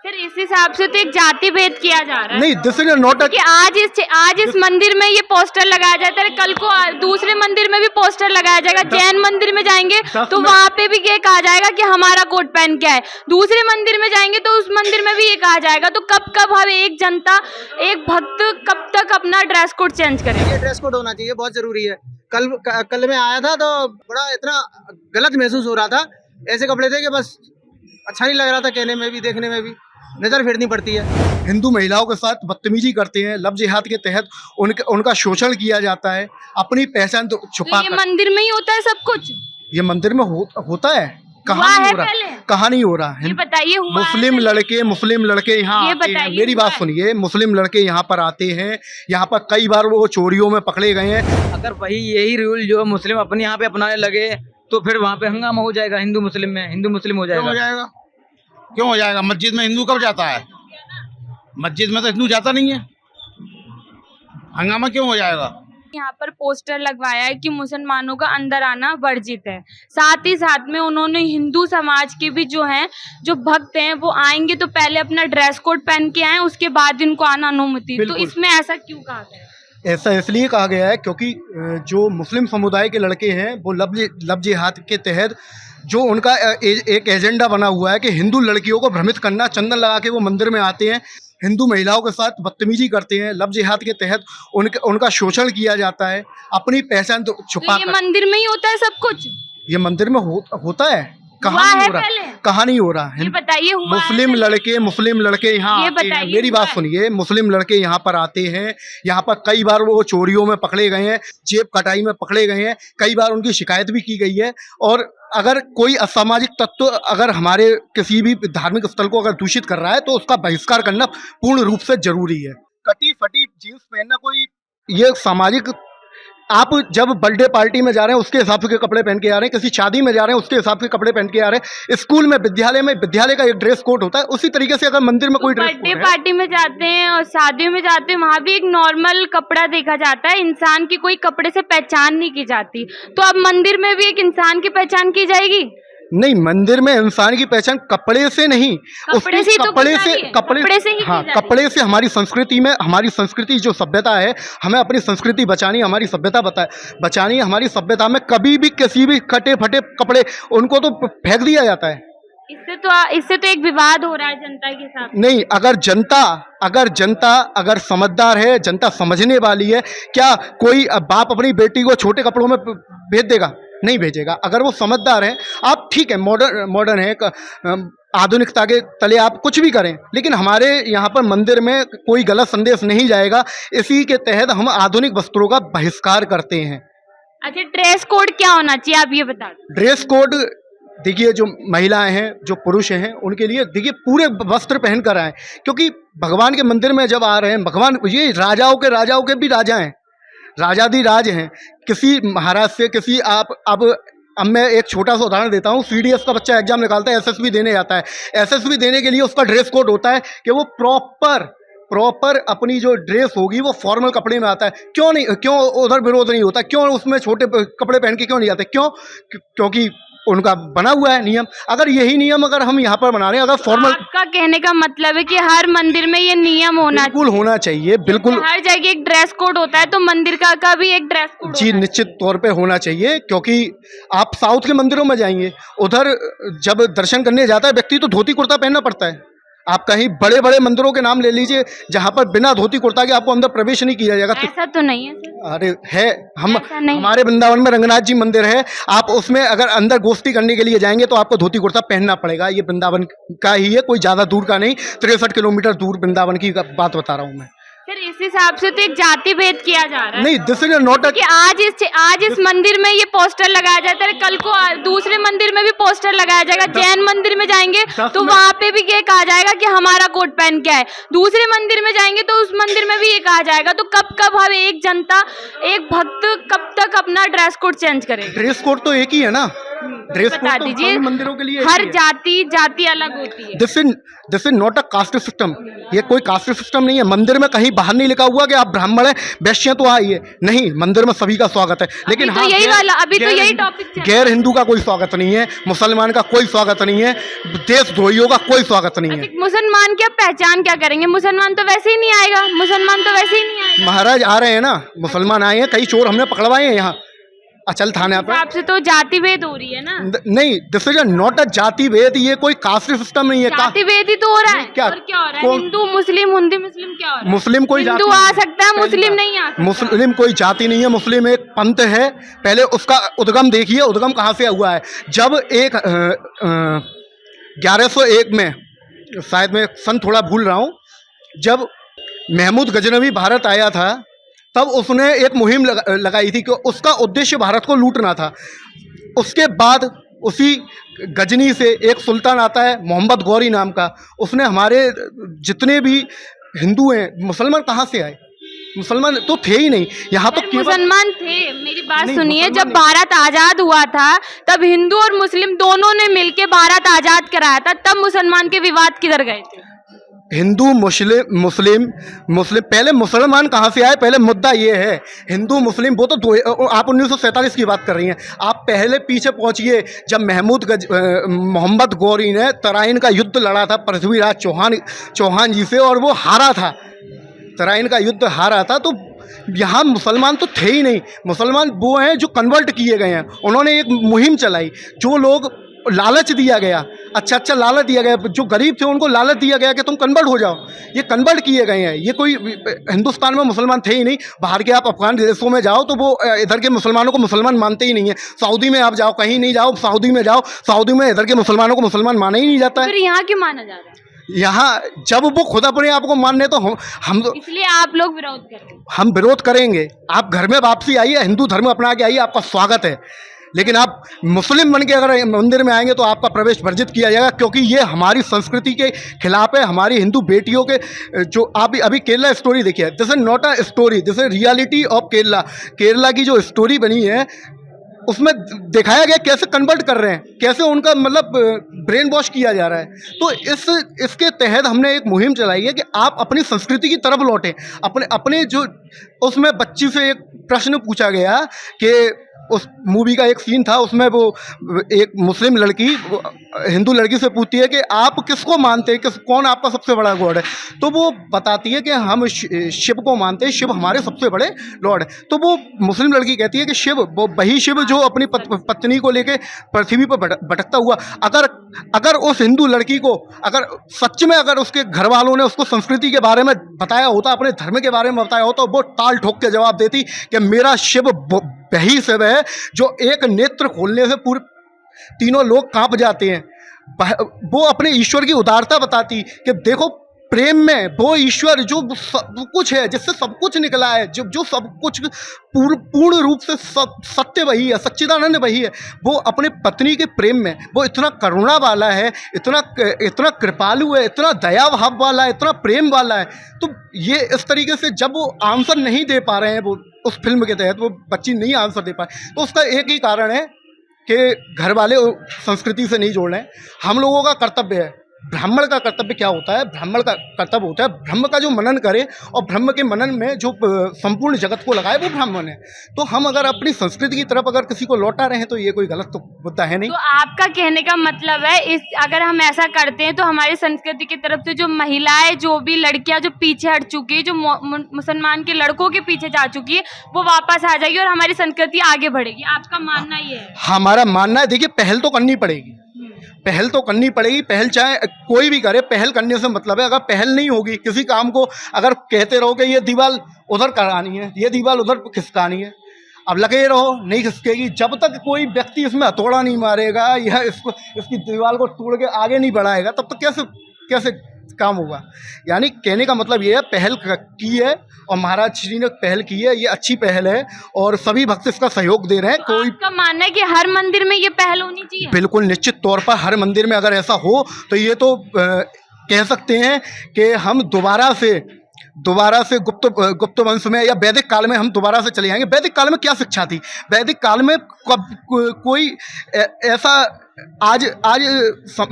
फिर इस हिसाब से तो एक जाति भेद किया जा रहा है। नहीं, दिस इज नॉट कि आज इस मंदिर में ये पोस्टर लगाया जाता है, कल को दूसरे मंदिर में भी पोस्टर लगाया जाएगा। जैन मंदिर में जाएंगे तो वहां पे भी ये कहा जाएगा कि हमारा कोट पहन के आए, दूसरे मंदिर में जाएंगे तो उस मंदिर में भी ये कहा जाएगा। तो कब हम एक जनता, एक भक्त कब तक अपना ड्रेस कोड चेंज करें? ये ड्रेस कोड होना चाहिए, बहुत जरूरी है। कल मैं आया था तो बड़ा इतना गलत महसूस हो रहा था। ऐसे कपड़े थे कि बस अच्छा नहीं लग रहा था, कहने में भी देखने में भी नजर फेरनी पड़ती है। हिंदू महिलाओं के साथ बदतमीजी करते हैं, लव जिहाद के तहत उनका शोषण किया जाता है, अपनी पहचान तो छुपा ये मंदिर में ही होता है सब कुछ? ये मंदिर में होता है, कहाँ नहीं हो रहा, कहाँ नहीं हो रहा। ये बताइए, मुस्लिम लड़के यहाँ आते हैं। मेरी बात सुनिए, मुस्लिम लड़के यहाँ पर आते हैं, यहाँ पर कई बार वो चोरियों में पकड़े गए हैं। अगर वही यही रूल जो मुस्लिम अपने यहाँ पे अपनाने लगे तो फिर वहाँ पे हंगामा हो जाएगा, हिंदू मुस्लिम में, हिंदू मुस्लिम हो जाएगा। क्यों हो जाएगा? मस्जिद में हिंदू कब जाता है? मस्जिद में तो हिंदू जाता नहीं है, हंगामा क्यों हो जाएगा? यहाँ पर पोस्टर लगवाया है कि मुसलमानों का अंदर आना वर्जित है। साथ ही साथ में उन्होंने हिंदू समाज के भी जो हैं, जो भक्त हैं, वो आएंगे तो पहले अपना ड्रेस कोड पहन के आए, उसके बाद इनको आना अनुमति। तो इसमें ऐसा क्यों कहा गया है? ऐसा इसलिए कहा गया है क्योंकि जो मुस्लिम समुदाय के लड़के हैं वो लव जिहाद के तहत जो उनका एक एजेंडा बना हुआ है कि हिंदू लड़कियों को भ्रमित करना, चंदन लगा के वो मंदिर में आते हैं, हिंदू महिलाओं के साथ बदतमीजी करते हैं, लव जिहाद के तहत उनका शोषण किया जाता है, अपनी पहचान तो छुपा। ये मंदिर में ही होता है सब कुछ? ये मंदिर में होता है, कहाँ नहीं हो रहा, कहाँ नहीं हो रहा। ये बताइए, मुस्लिम लड़के यहाँ आते हैं। मेरी बात सुनिए, मुस्लिम लड़के यहाँ पर आते हैं, यहाँ पर कई बार वो चोरियों में पकड़े गए हैं, जेब कटाई में पकड़े गए हैं, कई बार उनकी शिकायत भी की गई है। और अगर कोई असामाजिक तत्व अगर हमारे किसी भी धार्मिक स्थल को अगर दूषित कर रहा है तो उसका बहिष्कार करना पूर्ण रूप से जरूरी है। कटी फटी जीन्स पहनना कोई ये सामाजिक, आप जब बर्थडे पार्टी में जा रहे हैं उसके हिसाब के कपड़े पहन के आ रहे हैं, किसी शादी में जा रहे हैं उसके हिसाब के कपड़े पहन के आ रहे हैं, स्कूल में विद्यालय का एक ड्रेस कोड होता है, उसी तरीके से अगर मंदिर में कोई बर्थडे पार्टी में जाते हैं और शादियों में जाते हैं, वहाँ भी एक नॉर्मल कपड़ा देखा जाता है, इंसान की कोई कपड़े से पहचान नहीं की जाती। तो अब मंदिर में भी एक इंसान की पहचान की जाएगी? नहीं, मंदिर में इंसान की पहचान कपड़े से नहीं, कपड़े से हमारी संस्कृति जो सभ्यता है, हमें अपनी संस्कृति बचानी, हमारी सभ्यता बचानी है। हमारी सभ्यता में कभी भी किसी भी कटे फटे कपड़े उनको तो फेंक दिया जाता है। इससे तो एक विवाद हो रहा है जनता के साथ। नहीं, अगर जनता अगर समझदार है, जनता समझने वाली है, क्या कोई बाप अपनी बेटी को छोटे कपड़ों में भेज देगा? नहीं भेजेगा। अगर वो समझदार है, आप ठीक है, मॉडर्न है, आधुनिकता के तले आप कुछ भी करें, लेकिन हमारे यहाँ पर मंदिर में कोई गलत संदेश नहीं जाएगा। इसी के तहत हम आधुनिक वस्त्रों का बहिष्कार करते हैं। अच्छा, ड्रेस कोड क्या होना चाहिए, आप ये बता दो। ड्रेस कोड देखिए, जो महिलाएं हैं, जो पुरुष हैं, उनके लिए देखिए पूरे वस्त्र पहन कर आए, क्योंकि भगवान के मंदिर में जब आ रहे हैं, भगवान ये राजाओं के भी राजा हैं, राजाधिराज हैं। किसी महाराज से किसी अब मैं एक छोटा सा उदाहरण देता हूँ। सीडीएस का बच्चा एग्जाम निकालता है, एसएसबी देने जाता है, एसएसबी देने के लिए उसका ड्रेस कोड होता है कि वो प्रॉपर अपनी जो ड्रेस होगी वो फॉर्मल कपड़े में आता है। क्यों उधर विरोध नहीं होता? क्यों उसमें छोटे कपड़े पहन के क्यों नहीं जाते? क्योंकि उनका बना हुआ है नियम। अगर यही नियम अगर हम यहाँ पर बना रहे हैं, अगर फॉर्मल, आपका कहने का मतलब है कि हर मंदिर में ये नियम होना चाहिए, बिल्कुल हर जगह एक ड्रेस कोड होता है, तो मंदिर का भी एक ड्रेस कोड जी निश्चित तौर पे होना चाहिए। क्योंकि आप साउथ के मंदिरों में जाएंगे, उधर जब दर्शन करने जाता है व्यक्ति तो धोती कुर्ता पहनना पड़ता है। आप कहीं बड़े बड़े मंदिरों के नाम ले लीजिए जहां पर बिना धोती कुर्ता के आपको अंदर प्रवेश नहीं किया जाएगा। ऐसा तो नहीं है सर। अरे है, हमारे वृंदावन में रंगनाथ जी मंदिर है, आप उसमें अगर अंदर गोष्ठी करने के लिए जाएंगे तो आपको धोती कुर्ता पहनना पड़ेगा। ये वृंदावन का ही है, कोई ज्यादा दूर का नहीं, 63 किलोमीटर दूर वृंदावन की बात बता रहा हूँ मैं। सर, इस हिसाब से तो एक जाति भेद किया जा रहा है। नहीं, दिस इज नॉट कि आज इस मंदिर में ये पोस्टर लगाया जाता है, कल को दूसरे मंदिर में भी पोस्टर लगाया जाएगा। जैन मंदिर में जाएंगे तो वहां पे भी ये कहा जाएगा कि हमारा कोट पहन के आए, दूसरे मंदिर में जाएंगे तो उस मंदिर में भी ये कहा जाएगा। तो कब हम एक जनता, एक भक्त कब तक अपना ड्रेस कोड चेंज करें? ड्रेस कोड तो एक ही है ना, ड्रेस बता कोड तो दीजिए, सभी मंदिरों के लिए एक हर ही है। जाति अलग होती है। This is not a caste system. ये कोई कास्ट सिस्टम नहीं है। मंदिर में कहीं बाहर नहीं लिखा हुआ कि आप ब्राह्मण हैं, वैश्य हैं तो आइए। नहीं, मंदिर में सभी का स्वागत है। लेकिन तो यही वाला अभी तो यही टॉपिक चल रहा है। गैर हिंदू का कोई स्वागत नहीं है, मुसलमान का कोई स्वागत नहीं है, देशद्रोहियों का कोई स्वागत नहीं है। मुसलमान की आप पहचान क्या करेंगे? मुसलमान तो वैसे ही नहीं आएगा, मुसलमान तो वैसे ही नहीं आएगा। महाराज आ रहे हैं ना, मुसलमान आए हैं, कई चोर हमने पकड़वाए हैं यहाँ अचल थाने पर। आपसे तो जाति भेद हो रही है ना। नहीं, दिस इज नॉट अ जाति भेद। ये कोई कास्ट सिस्टम नहीं है। जाति भेद ही तो हो रहा है। क्या? और क्या हो रहा है? कौन? हिंदू मुस्लिम, हिंदू मुस्लिम क्या हो रहा है? मुस्लिम कोई हिंदू जाति आ नहीं है। सकता है, पहली मुस्लिम बात। नहीं आ सकता। मुस्लिम कोई जाति नहीं है। मुस्लिम एक पंथ है। पहले उसका उद्गम देखिए, उद्गम कहाँ से हुआ है। जब एक 1101 में, शायद मैं सन थोड़ा भूल रहा हूँ, जब महमूद गजनवी भारत आया था, तब उसने एक मुहिम लगाई थी कि उसका उद्देश्य भारत को लूटना था। उसके बाद उसी गजनी से एक सुल्तान आता है मोहम्मद गौरी नाम का। उसने हमारे जितने भी हिंदू हैं, मुसलमान कहाँ से आए? मुसलमान तो थे ही नहीं यहाँ तो। केवल मुसलमान थे। मेरी बात नहीं, सुनिए, मुसलमान जब भारत आजाद हुआ था तब हिंदू और मुस्लिम दोनों ने मिलके भारत आजाद कराया था, तब मुसलमान के विवाद किधर गए थे? हिंदू मुस्लिम पहले मुसलमान कहाँ से आए? पहले मुद्दा ये है, हिंदू मुस्लिम वो तो दो। आप 1947 की बात कर रही हैं। आप पहले पीछे पहुंचिए, जब मोहम्मद गौरी ने तराइन का युद्ध लड़ा था पृथ्वीराज चौहान जी से, और वो हारा था। तराइन का युद्ध हारा था। तो यहाँ मुसलमान तो थे ही नहीं। मुसलमान वो हैं जो कन्वर्ट किए गए हैं। उन्होंने एक मुहिम चलाई, जो लोग लालच दिया गया, अच्छा लालच दिया गया, जो गरीब थे उनको लालच दिया गया कि तुम कन्वर्ट हो जाओ। ये कन्वर्ट किए गए हैं। ये कोई हिंदुस्तान में मुसलमान थे ही नहीं। बाहर के आप अफगान देशों में जाओ तो वो इधर के मुसलमानों को मुसलमान मानते ही नहीं है। सऊदी में आप जाओ, कहीं नहीं जाओ, सऊदी में जाओ, सऊदी में इधर के मुसलमानों को मुसलमान माना ही नहीं जाता है। फिर यहाँ क्यों माना जा रहा है? यहाँ जब वो खुद अपने आप को मानने तो हम तो इसलिए आप लोग विरोध कर रहे हैं। हम विरोध करेंगे। आप घर में वापसी आइए, हिंदू धर्म अपना के आइए, आपका स्वागत है। लेकिन आप मुस्लिम बन के अगर मंदिर में आएंगे तो आपका प्रवेश वर्जित किया जाएगा, क्योंकि ये हमारी संस्कृति के खिलाफ है। हमारी हिंदू बेटियों के जो आप अभी केरला स्टोरी देखिए, this is not a story, this is reality of Kerala. Kerala की जो स्टोरी बनी है उसमें दिखाया गया कैसे कन्वर्ट कर रहे हैं, कैसे उनका मतलब ब्रेन वॉश किया जा रहा है। तो इसके तहत हमने एक मुहिम चलाई है कि आप अपनी संस्कृति की तरफ लौटें। अपने जो उसमें बच्ची से एक प्रश्न पूछा गया कि उस मूवी का एक सीन था, उसमें वो एक मुस्लिम लड़की हिंदू लड़की से पूछती है कि आप किसको मानते हैं, कौन आपका सबसे बड़ा गॉड है? तो वो बताती है कि हम शिव को मानते हैं, शिव हमारे सबसे बड़े लॉर्ड है। तो वो मुस्लिम लड़की कहती है कि शिव वो वही शिव जो अपनी पत्नी को लेके पृथ्वी पर भटकता हुआ। अगर उस हिंदू लड़की को अगर सच में अगर उसके घर वालों ने उसको संस्कृति के बारे में बताया होता, अपने धर्म के बारे में बताया होता, वो ताल ठोक के जवाब देती कि मेरा शिव वही शिव है जो एक नेत्र खोलने से पूरे तीनों लोग कांप जाते हैं। वो अपने ईश्वर की उदारता बताती कि देखो प्रेम में वो ईश्वर जो सब कुछ है, जिससे सब कुछ निकला है, जो सब कुछ पूर्ण रूप से सत्य वही है, सच्चिदानंद वही है। वो अपने पत्नी के प्रेम में वो इतना करुणा वाला है, इतना कृपालु है, इतना दया भाव वाला है, इतना प्रेम वाला है। तो ये इस तरीके से जब वो आंसर नहीं दे पा रहे हैं, वो उस फिल्म के तहत वो बच्ची नहीं आंसर दे पाए, तो उसका एक ही कारण है कि घर वाले संस्कृति से नहीं जोड़ रहे हैं। हम लोगों का कर्तव्य है, ब्राह्मण का कर्तव्य क्या होता है? ब्राह्मण का कर्तव्य होता है ब्रह्म का जो मनन करे, और ब्रह्म के मनन में जो संपूर्ण जगत को लगाए वो ब्राह्मण है। तो हम अगर अपनी संस्कृति की तरफ अगर किसी को लौटा रहे हैं तो ये कोई गलत तो मुद्दा है नहीं। तो आपका कहने का मतलब है अगर हम ऐसा करते हैं तो हमारी संस्कृति की तरफ से जो महिलाएं, जो भी लड़कियां जो पीछे हट चुकी है, जो मुसलमान के लड़कों के पीछे जा चुकी है, वो वापस आ जाएगी और हमारी संस्कृति आगे बढ़ेगी। आपका मानना ये है? हमारा मानना है, देखिए पहल तो करनी पड़ेगी, पहल तो करनी पड़ेगी। पहल चाहे कोई भी करे, पहल करने से मतलब है अगर पहल नहीं होगी किसी काम को, अगर कहते रहो कि ये दीवार उधर करानी है, ये दीवार उधर खिसकानी है, अब लगे रहो नहीं खिसकेगी। जब तक कोई व्यक्ति इसमें हथौड़ा नहीं मारेगा या इसकी दीवार को तोड़ के आगे नहीं बढ़ाएगा, तब तक कैसे काम होगा। यानी कहने का मतलब ये है पहल की है और महाराज श्री ने पहल की है, ये अच्छी पहल है और सभी भक्त इसका सहयोग दे रहे हैं। तो आपका मानना है कि हर मंदिर में ये पहल होनी चाहिए? बिल्कुल निश्चित तौर पर हर मंदिर में अगर ऐसा हो तो ये तो कह सकते हैं कि हम दोबारा से दोबारा से गुप्त वंश में या वैदिक काल में हम दोबारा से चले जाएंगे। वैदिक काल में क्या शिक्षा थी? वैदिक काल में कोई ऐसा आज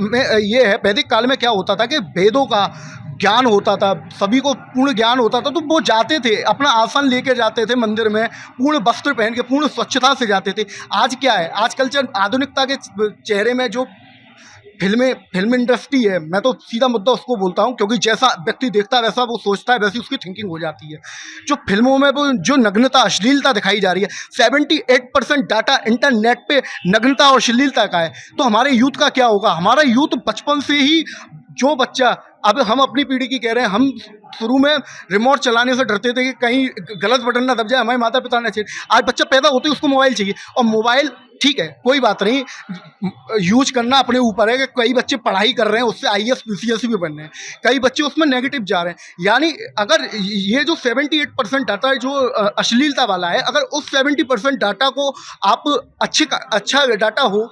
में ये है, वैदिक काल में क्या होता था कि वेदों का ज्ञान होता था, सभी को पूर्ण ज्ञान होता था, तो वो जाते थे, अपना आसन लेके जाते थे मंदिर में, पूर्ण वस्त्र पहन के, पूर्ण स्वच्छता से जाते थे। आज क्या है? आज कल्चर आधुनिकता के चेहरे में जो फिल्म इंडस्ट्री है, मैं तो सीधा मुद्दा उसको बोलता हूँ, क्योंकि जैसा व्यक्ति देखता है वैसा वो सोचता है, वैसी उसकी थिंकिंग हो जाती है। जो फिल्मों में वो जो नग्नता अश्लीलता दिखाई जा रही है, 78% डाटा इंटरनेट पे नग्नता और अश्लीलता का है, तो हमारे यूथ का क्या होगा? हमारा यूथ बचपन से ही, जो बच्चा, अब हम अपनी पीढ़ी की कह रहे हैं, हम शुरू में रिमोट चलाने से डरते थे कि कहीं गलत बटन ना दब जाए, हमारे माता पिता ने चाहिए। आज बच्चा पैदा होते ही उसको मोबाइल चाहिए, और मोबाइल ठीक है, कोई बात नहीं, यूज करना अपने ऊपर है कि कई बच्चे पढ़ाई कर रहे हैं, उससे IAS PCS भी बन रहे हैं, कई बच्चे उसमें नेगेटिव जा रहे हैं। यानी अगर ये जो 78% डाटा है जो अश्लीलता वाला है, अगर उस 70% डाटा को आप अच्छा डाटा हो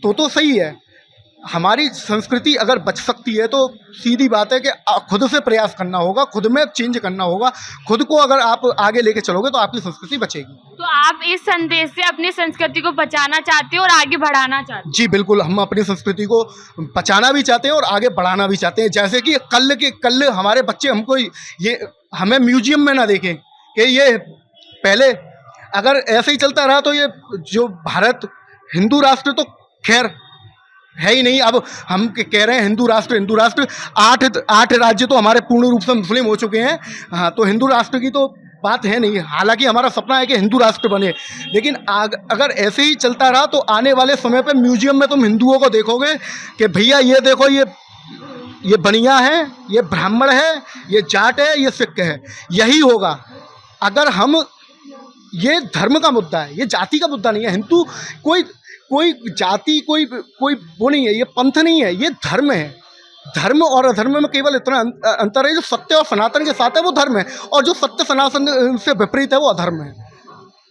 तो सही है। हमारी संस्कृति अगर बच सकती है तो सीधी बात है कि खुद से प्रयास करना होगा, खुद में चेंज करना होगा। खुद को अगर आप आगे लेके चलोगे तो आपकी संस्कृति बचेगी। तो आप इस संदेश से अपनी संस्कृति को बचाना चाहते हो और आगे बढ़ाना चाहते हो? जी बिल्कुल, हम अपनी संस्कृति को बचाना भी चाहते हैं और आगे बढ़ाना भी चाहते हैं। जैसे कि कल हमारे बच्चे हमको ये हमें म्यूजियम में ना देखें कि ये पहले, अगर ऐसे ही चलता रहा तो ये जो भारत हिंदू राष्ट्र तो खैर है ही नहीं। अब हम कह रहे हैं हिंदू राष्ट्र, आठ राज्य तो हमारे पूर्ण रूप से मुस्लिम हो चुके हैं। हाँ, तो हिंदू राष्ट्र की तो बात है नहीं। हालांकि हमारा सपना है कि हिंदू राष्ट्र बने, लेकिन अगर ऐसे ही चलता रहा तो आने वाले समय पे म्यूजियम में तुम हिंदुओं को देखोगे कि भैया ये देखो, ये बनिया है, ये ब्राह्मण है, ये जाट है, ये सिख है। यही होगा अगर हम, ये धर्म का मुद्दा है, ये जाति का मुद्दा नहीं है। हिंदू कोई जाति, कोई वो नहीं है, ये पंथ नहीं है, ये धर्म है। धर्म और अधर्म में केवल इतना अंतर है, जो सत्य और सनातन के साथ है वो धर्म है, और जो सत्य सनातन से विपरीत है वो अधर्म है।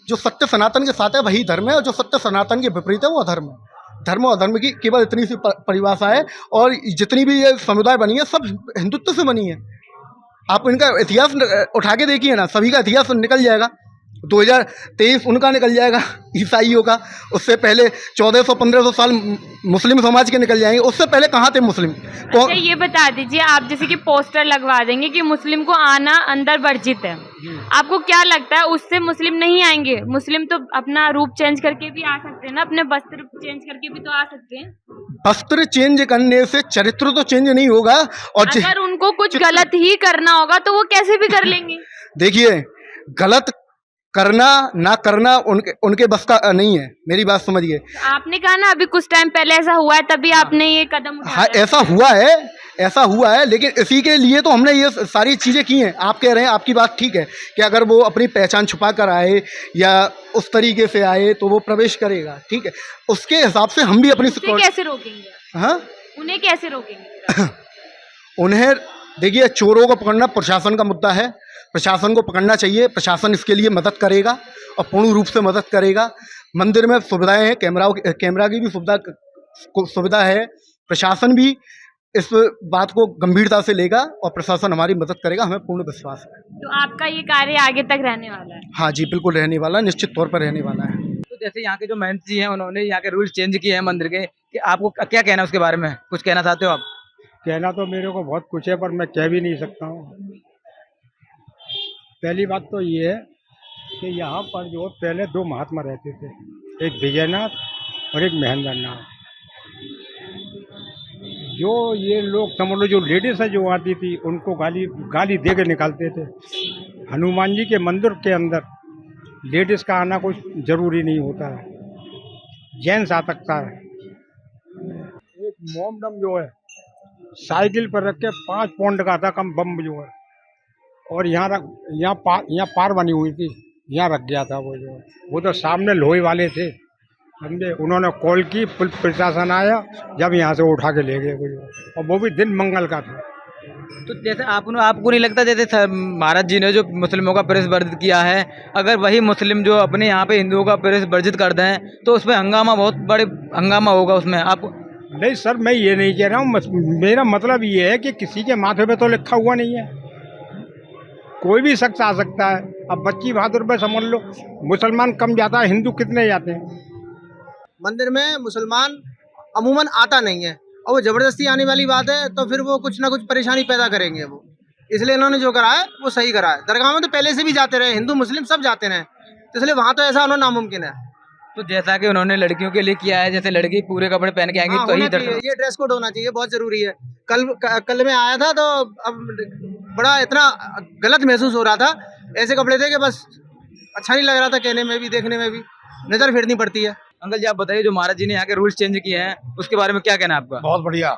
जो सत्य सनातन के साथ है वही धर्म है, और जो सत्य सनातन के विपरीत है वो अधर्म है। धर्म और अधर्म की केवल इतनी सी परिभाषा है, और जितनी भी ये समुदाय बनी है सब हिंदुत्व से बनी है। आप इनका इतिहास उठा के देखिए ना, सभी का इतिहास निकल जाएगा। 2023 उनका निकल जाएगा, ईसाइयों का। उससे पहले 1400-1500 साल मुस्लिम समाज के निकल जाएंगे। उससे पहले कहाँ थे मुस्लिम? अच्छा, ये बता दीजिए आप, जैसे कि पोस्टर लगवा देंगे कि मुस्लिम को आना अंदर वर्जित है, आपको क्या लगता है उससे मुस्लिम नहीं आएंगे? मुस्लिम तो अपना रूप चेंज करके भी आ सकते हैं ना, अपने वस्त्र चेंज करके भी तो आ सकते हैं। वस्त्र चेंज करने से चरित्र तो चेंज नहीं होगा, और अगर उनको कुछ गलत ही करना होगा तो वो कैसे भी कर लेंगे। देखिए, गलत करना ना करना उनके बस का नहीं है, मेरी बात समझिए। आपने कहा ना अभी कुछ टाइम पहले ऐसा हुआ है, तभी आपने ये कदम उठाया। हाँ, ऐसा हुआ है, लेकिन इसी के लिए तो हमने ये सारी चीज़ें की हैं। आप कह रहे हैं, आपकी बात ठीक है कि अगर वो अपनी पहचान छुपा कर आए या उस तरीके से आए तो वो प्रवेश करेगा, ठीक है, उसके हिसाब से हम भी अपनी कैसे रोकेंगे? हाँ, उन्हें कैसे रोकेंगे? उन्हें देखिए, चोरों को पकड़ना प्रशासन का मुद्दा है, प्रशासन को पकड़ना चाहिए, प्रशासन इसके लिए मदद करेगा और पूर्ण रूप से मदद करेगा। मंदिर में सुविधाएं हैं, कैमरा की भी सुविधा है। प्रशासन भी इस बात को गंभीरता से लेगा और प्रशासन हमारी मदद करेगा, हमें पूर्ण विश्वास है। तो आपका ये कार्य आगे तक रहने वाला है? हाँ जी, बिल्कुल रहने वाला है, निश्चित तौर पर रहने वाला है। तो जैसे यहाँ के जो महंत जी हैं, उन्होंने यहाँ के रूल्स चेंज किए हैं मंदिर के, कि आपको क्या कहना है उसके बारे में? कुछ कहना चाहते हो आप? कहना तो मेरे को बहुत कुछ है, पर मैं कह भी नहीं सकता हूँ। पहली बात तो ये है कि यहाँ पर जो पहले 2 महात्मा रहते थे, एक विजयनाथ और एक महेंद्रनाथ। जो ये लोग समझ लो, जो लेडीज है जो आती थी, उनको गाली दे के निकालते थे। हनुमान जी के मंदिर के अंदर लेडीज का आना कोई ज़रूरी नहीं होता है, जेंट्स आ सकता है। एक मोमडम जो है साइकिल पर रख के 5 पाउंड का था कम बम जो है, और यहाँ पार बनी हुई थी, यहाँ रख गया था वो जो है। वो तो सामने लोहे वाले थे, समझे, उन्होंने कॉल की, प्रशासन आया, जब यहाँ से उठा के ले गए वो जो, और वो भी दिन मंगल का था। तो जैसे आपको नहीं लगता जैसे महाराज जी ने जो मुस्लिमों का प्रेस वर्जित किया है, अगर वही मुस्लिम जो अपने यहाँ पे हिंदुओं का प्रेस वर्जित कर दें तो उसमें हंगामा, बहुत बड़े हंगामा होगा उसमें? आपको नहीं सर, मैं ये नहीं कह रहा हूँ, मेरा मतलब ये है कि किसी के माथे पे तो लिखा हुआ नहीं है। कोई भी शख्स आ सकता है। अब 25 बहादुर में समझ लो मुसलमान कम जाता है, हिंदू कितने जाते हैं। मंदिर में मुसलमान अमूमन आता नहीं है, और वो जबरदस्ती आने वाली बात है तो फिर वो कुछ ना कुछ परेशानी पैदा करेंगे वो। इसलिए इन्होंने जो करा है वो सही करा है। दरगाह में तो पहले से भी जाते रहे, हिंदू मुस्लिम सब जाते रहे, तो इसलिए वहाँ तो ऐसा होना नामुमकिन है। तो जैसा कि उन्होंने लड़कियों के लिए किया है, जैसे लड़की पूरे कपड़े पहन के आएंगी हाँ, तो ही होना चाहिए, दर्शन। ये ड्रेस कोड होना चाहिए, बहुत जरूरी है। कल मैं आया था तो अब बड़ा इतना गलत महसूस हो रहा था। ऐसे कपड़े थे कि बस अच्छा नहीं लग रहा था, कहने में भी देखने में भी नजर फेरनी पड़ती है। अंकल जी आप बताइए, जो महाराज जी ने यहाँ के रूल्स चेंज किए हैं उसके बारे में क्या कहना है आपका? बहुत बढ़िया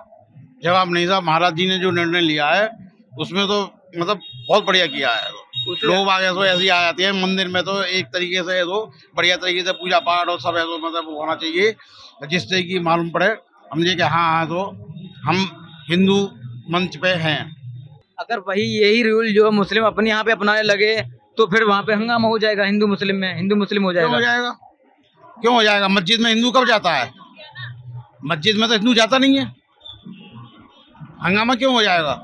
जवाब नहीं साहब, महाराज जी ने जो निर्णय लिया है उसमें तो मतलब बहुत बढ़िया किया है। लोग आगे तो ऐसे ही आ जाते हैं मंदिर में, तो एक तरीके से तो बढ़िया तरीके से पूजा पाठ और सब ऐसा मतलब होना चाहिए जिससे कि मालूम पड़े समझे कि हाँ तो हम हिंदू मंच पे हैं। अगर वही यही रूल जो मुस्लिम अपने यहाँ पे अपनाने लगे तो फिर वहाँ पे हंगामा हो जाएगा, हिंदू मुस्लिम में, हिंदू मुस्लिम हो क्यों हो जाएगा। जाएगा? क्यों हो जाएगा? मस्जिद में हिंदू कब जाता है? मस्जिद में तो हिंदू जाता नहीं है, हंगामा क्यों हो जाएगा?